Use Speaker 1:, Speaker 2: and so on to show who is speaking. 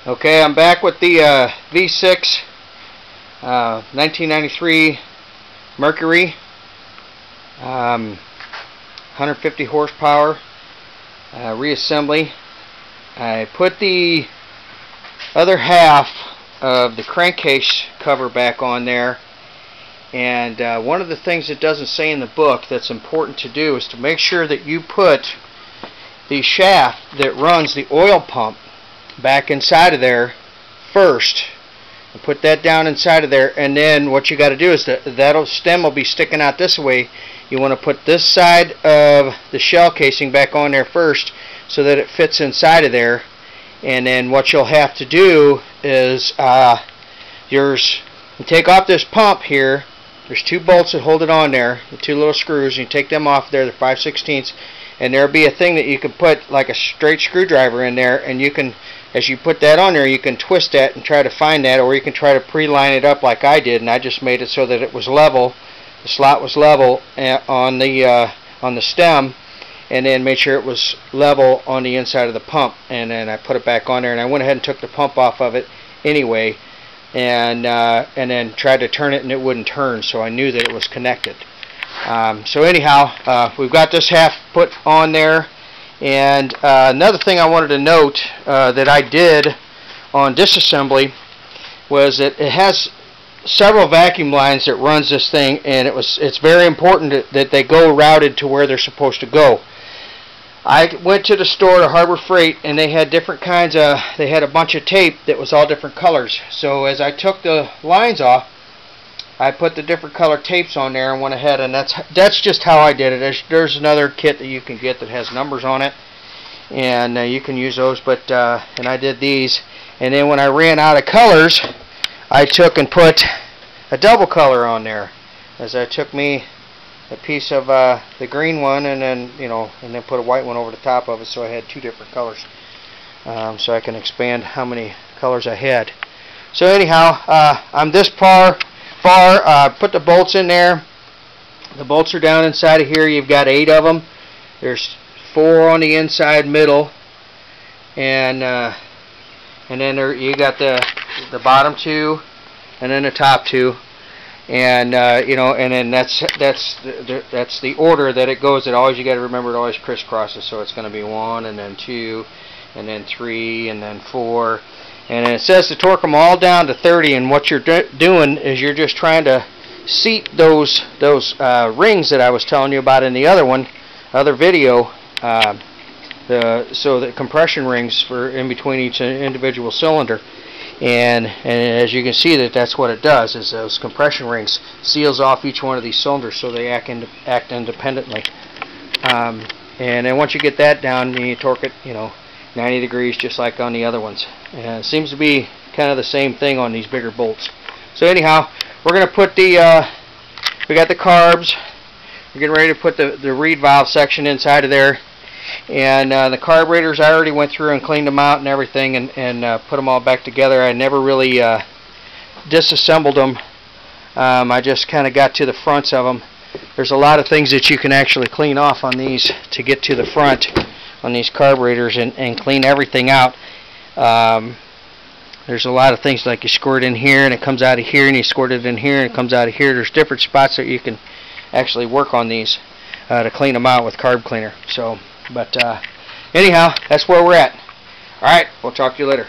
Speaker 1: Okay, I'm back with the V6 1993 Mercury, 150 horsepower reassembly. I put the other half of the crankcase cover back on there, and one of the things it doesn't say in the book that's important to do is to make sure that you put the shaft that runs the oil pump back inside of there first, and put that down inside of there, and then what you got to do is that stem will be sticking out this way. You want to put this side of the shell casing back on there first so that it fits inside of there, and then what you'll have to do is you take off this pump here. There's two bolts that hold it on there, the two little screws. You take them off there, they're 5/16, and there'll be a thing that you can put like a straight screwdriver in there, and you can, as you put that on there, you can twist that and try to find that, or you can try to pre-line it up like I did, and I just made it so that it was level, the slot was level on the stem, and then made sure it was level on the inside of the pump, and then I put it back on there, and I went ahead and took the pump off of it anyway, and then tried to turn it, and it wouldn't turn, so I knew that it was connected. So anyhow, we've got this half put on there. And another thing I wanted to note that I did on disassembly was that it has several vacuum lines that runs this thing, and it's very important that they go routed to where they're supposed to go. I went to the store to Harbor Freight, and they had different kinds of, they had a bunch of tape that was all different colors. So as I took the lines off, I put the different color tapes on there and went ahead, and that's just how I did it. There's another kit that you can get that has numbers on it, and you can use those, but and I did these. And then when I ran out of colors, I took and put a double color on there, as I took me a piece of the green one, and then and then put a white one over the top of it, so I had two different colors, so I can expand how many colors I had. So anyhow, I'm this far. Put the bolts in there. The bolts are down inside of here. You've got 8 of them. There's 4 on the inside middle, and then you got the bottom 2, and then the top 2, and and then that's the order that it goes. You got to remember it always crisscrosses, so it's going to be 1, and then 2, and then 3, and then 4. And it says to torque them all down to 30, and what you're doing is you're just trying to seat those rings that I was telling you about in the other video, so the compression rings for in between each individual cylinder, and as you can see that's what it does, is those compression rings seals off each one of these cylinders so they act independently. And then once you get that down, you torque it 90 degrees, just like on the other ones. And it seems to be kind of the same thing on these bigger bolts. So anyhow, we're going to put we got the carbs. We're getting ready to put the reed valve section inside of there. And the carburetors, I already went through and cleaned them out and everything, and put them all back together. I never really disassembled them. I just kind of got to the fronts of them. There's a lot of things that you can actually clean off on these to get to the front on these carburetors, and clean everything out. There's a lot of things, like you squirt in here and it comes out of here, and you squirt it in here and it comes out of here. There's different spots that you can actually work on these to clean them out with carb cleaner. So, but anyhow, that's where we're at. Alright, we'll talk to you later.